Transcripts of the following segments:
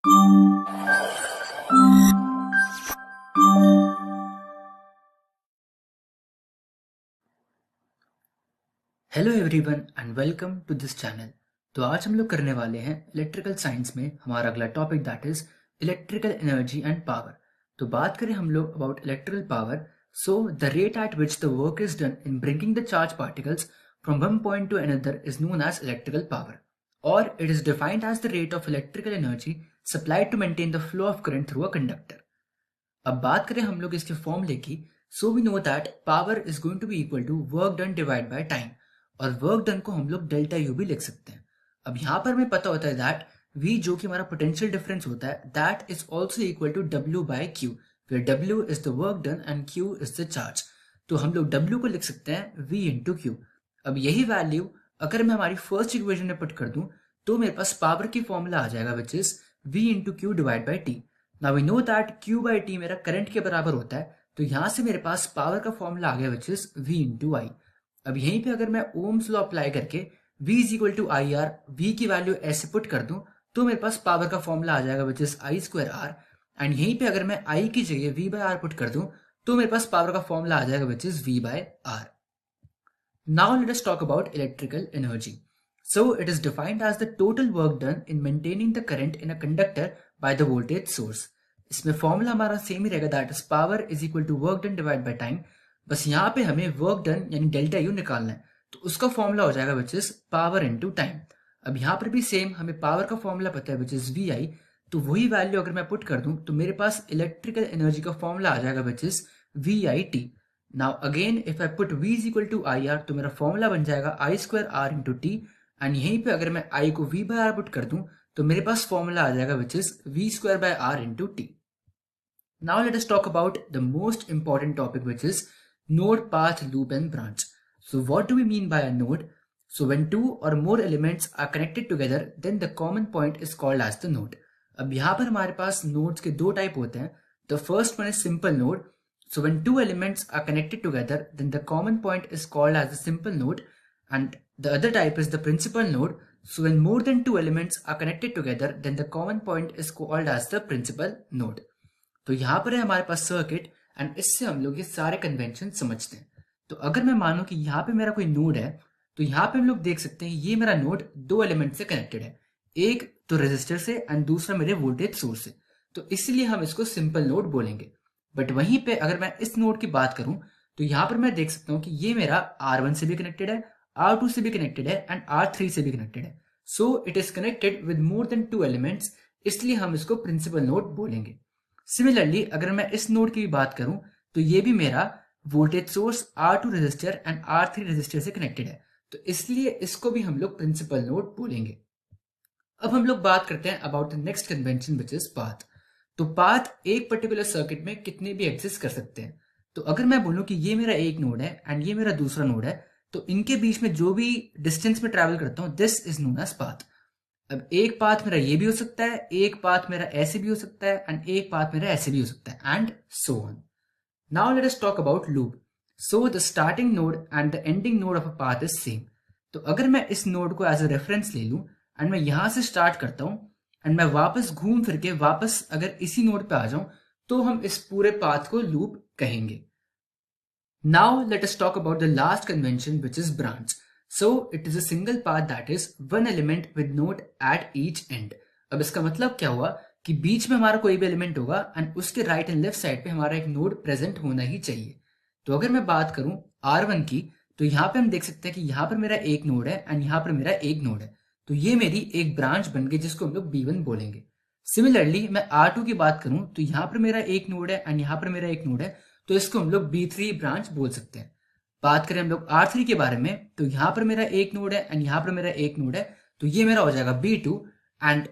Hello everyone and welcome to this channel. तो आज हम लोग करने वाले हैं इलेक्ट्रिकल साइंस में हमारा अगला topic that is electrical energy and power. तो बात करें हम लोग about electrical power, so the rate at which the work is done in bringing the charge particles from one point to another is known as electrical power, और it is defined as the rate of electrical energy supplied to maintain the flow of current through a conductor. अब बात करें हम लोग इसके फॉर्मूले की, so we know that power is going to be equal to work done divide by time, और work done को हम लोग डेल्टा यू भी लिख सकते हैं। अब यहाँ पर हमें पता होता है दैट वी जो कि हमारा पोटेंशियल डिफरेंस होता है that is also equal to W by Q, where W is the work done and Q is the charge. तो हम लोग डब्ल्यू को लिख सकते हैं वी इंटू क्यू। अब यही वैल्यू अगर मैं हमारी फर्स्ट इक्वेशन में पुट कर दूं तो मेरे पास पावर की फॉर्मूला आ जाएगा which is V into Q divide by T. Now we know that Q by T मेरा करंट के बराबर होता है, तो यहां से मेरे पास पावर का फॉर्मूला आ गया which is V into I. अब यहीं पे अगर मैं ओम्स लॉ अप्लाई करके V is equal to I R, V की वैल्यू ऐसे पुट कर दूं तो मेरे पास पावर का फॉर्मूला आ जाएगा which is I square R. And यहीं पे अगर मैं I की जगह V बाय आर पुट कर दूं तो मेरे पास पावर का फॉर्मूला आ जाएगा which is V by R. Now let us talk about electrical energy. So it is defined as the total work done in maintaining the current in a conductor by the voltage source. इसमें formula हमारा same ही रहेगा, that is power is equal to work done divide by time. बस यहाँ पे हमें work done यानी delta U निकालना है, तो उसका फॉर्मूला हो जाएगा which is power into time. अब यहाँ पर भी सेम हमें पावर का फॉर्मूला पता है विच इज वी आई, तो वही वैल्यू अगर मैं पुट कर दूं तो मेरे पास इलेक्ट्रिकल एनर्जी का फॉर्मूला आ जाएगा which is V I T. Now again if I put v is equal to I R तो मेरा फॉर्मूला बन जाएगा I square R into T. And यहीं पे अगर मैं i को v बाय आर पुट कर दूं तो मेरे पास फॉर्मूला आ जाएगा which is v square by R into T. Now let us talk about the most important topic which is node, path, loop and branch. So what do we mean by a node? So when two or more elements are connected together, then the common point is called as the node. अब यहाँ पर हमारे पास nodes के दो type होते हैं। The first one is simple node. So when two elements are connected together, then the common point is called as the simple node. And the other type is the principal node. So when more than two elements are connected together, then the common point is called as the principal node. तो यहाँ पर है हमारे पास circuit, and इससे हम लोग ये सारे कन्वेंशन समझते हैं। तो अगर मैं मानूं कि यहाँ पे मेरा कोई नोड है, तो यहाँ पे हम लोग देख सकते हैं ये मेरा नोड दो एलिमेंट से कनेक्टेड है, एक तो रेजिस्टर से एंड दूसरा मेरे वोल्टेज सोर्स से, तो इसलिए हम इसको सिंपल नोड बोलेंगे। बट वहीं पे अगर मैं इस नोड की बात करूं तो यहाँ पर मैं देख सकता हूँ कि ये मेरा R1 से भी कनेक्टेड है, R2 से भी कनेक्टेड है एंड R3 से भी कनेक्टेड है। So it is connected with more than two elements, इसलिए हम इसको प्रिंसिपल नोड बोलेंगे। सिमिलरली अगर मैं इस नोड की भी बात करूं तो ये भी मेरा voltage source R2 resistor and R3 resistor से कनेक्टेड है, तो इसलिए इसको भी हम लोग प्रिंसिपल नोड बोलेंगे। अब हम लोग बात करते हैं about the next convention which is path. तो पाथ एक पर्टिकुलर सर्किट में कितने भी एग्जिस्ट कर सकते हैं। तो अगर मैं बोलूं कि ये मेरा एक नोड है एंड ये मेरा दूसरा नोड है, तो इनके बीच में जो भी डिस्टेंस में ट्रैवल करता हूं this is known as path. अब एक पाथ मेरा ये भी हो सकता है, एक पाथ मेरा ऐसे भी हो सकता है एंड एक पाथ मेरा ऐसे भी हो सकता है, and so on. Now let us talk about loop. So the starting node and the ending node of a path is same. तो अगर मैं इस नोड को एज अ रेफरेंस ले लूं एंड मैं यहां से स्टार्ट करता हूं एंड मैं वापस घूम फिर के वापस अगर इसी नोड पे आ जाऊं तो हम इस पूरे पाथ को लूप कहेंगे। Now let us talk about the last convention which is branch. So it is a single path that is one element with node at each and. अब इसका मतलब क्या हुआ कि बीच में हमारा कोई भी एलिमेंट होगा एंड उसके राइट एंड लेफ्ट साइड पे हमारा एक नोड प्रेजेंट होना ही चाहिए। तो अगर मैं बात करूं R1 की, तो यहाँ पे हम देख सकते हैं कि यहाँ पर मेरा एक नोड है एंड यहाँ पर मेरा एक नोड है, तो ये मेरी एक ब्रांच बन गई जिसको हम लोग B1 बोलेंगे। सिमिलरली मैं R2 की बात करूं तो यहाँ पर मेरा एक नोड है एंड यहाँ पर मेरा एक नोड है, तो इसको हम लोग B3 ब्रांच बोल सकते हैं। बात करें हम लोग R3 के बारे में, तो यहाँ पर मेरा एक नोड है एंड यहाँ पर मेरा एक नोड है, तो ये मेरा हो जाएगा B2। एंड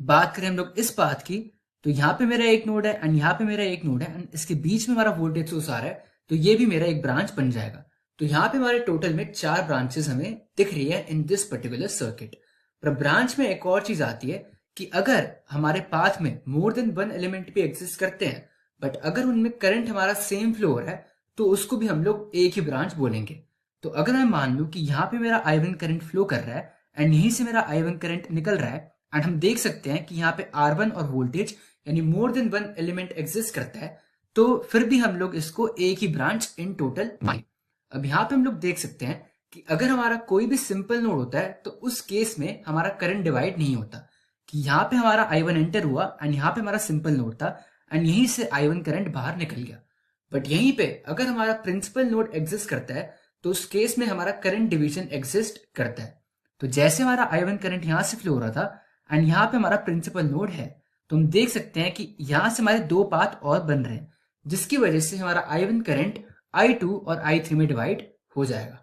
बात करें हम लोग इस पाथ की, तो यहाँ पे मेरा एक नोड है एंड यहाँ पे मेरा एक नोड है एंड इसके बीच में हमारा वोल्टेज सोर्स आ रहा है, तो ये भी मेरा एक ब्रांच बन जाएगा। तो यहाँ पे हमारे टोटल में 4 ब्रांचेस हमें दिख रही है इन दिस पर्टिकुलर सर्किट। पर ब्रांच में एक और चीज आती है कि अगर हमारे पाथ में मोर देन वन एलिमेंट भी एग्जिस्ट करते हैं, बट अगर उनमें करंट हमारा सेम फ्लो हो रहा है, तो उसको भी हम लोग एक ही ब्रांच बोलेंगे। तो अगर मैं मान लूं कि यहाँ पे मेरा I1 करंट फ्लो कर रहा है एंड यहीं से मेरा I1 करंट निकल रहा है एंड हम देख सकते हैं कि यहाँ पे R1 और वोल्टेज यानी more than one element exist करता है, तो फिर भी हम लोग इसको एक ही ब्रांच इन टोटल माने। अब यहाँ पे हम लोग देख सकते हैं कि अगर हमारा कोई भी सिंपल नोड होता है तो उस केस में हमारा करंट डिवाइड नहीं होता, कि यहाँ पे हमारा I1 एंटर हुआ एंड यहाँ पे हमारा सिंपल नोड था एंड यहीं से I1 करंट बाहर निकल गया। बट यहीं पे अगर हमारा प्रिंसिपल नोड एग्जिस्ट करता है तो उस केस में हमारा करंट डिवीजन एग्जिस्ट करता है। तो जैसे हमारा I1 करंट यहाँ से फ्लो हो रहा था एंड यहाँ पे हमारा प्रिंसिपल नोड है, तो हम देख सकते हैं कि यहाँ से हमारे दो पाथ और बन रहे हैं, जिसकी वजह से हमारा I1 करंट I2 और I3 में डिवाइड हो जाएगा।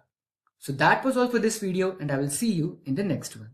So that was all for this video and I will see you in the next one.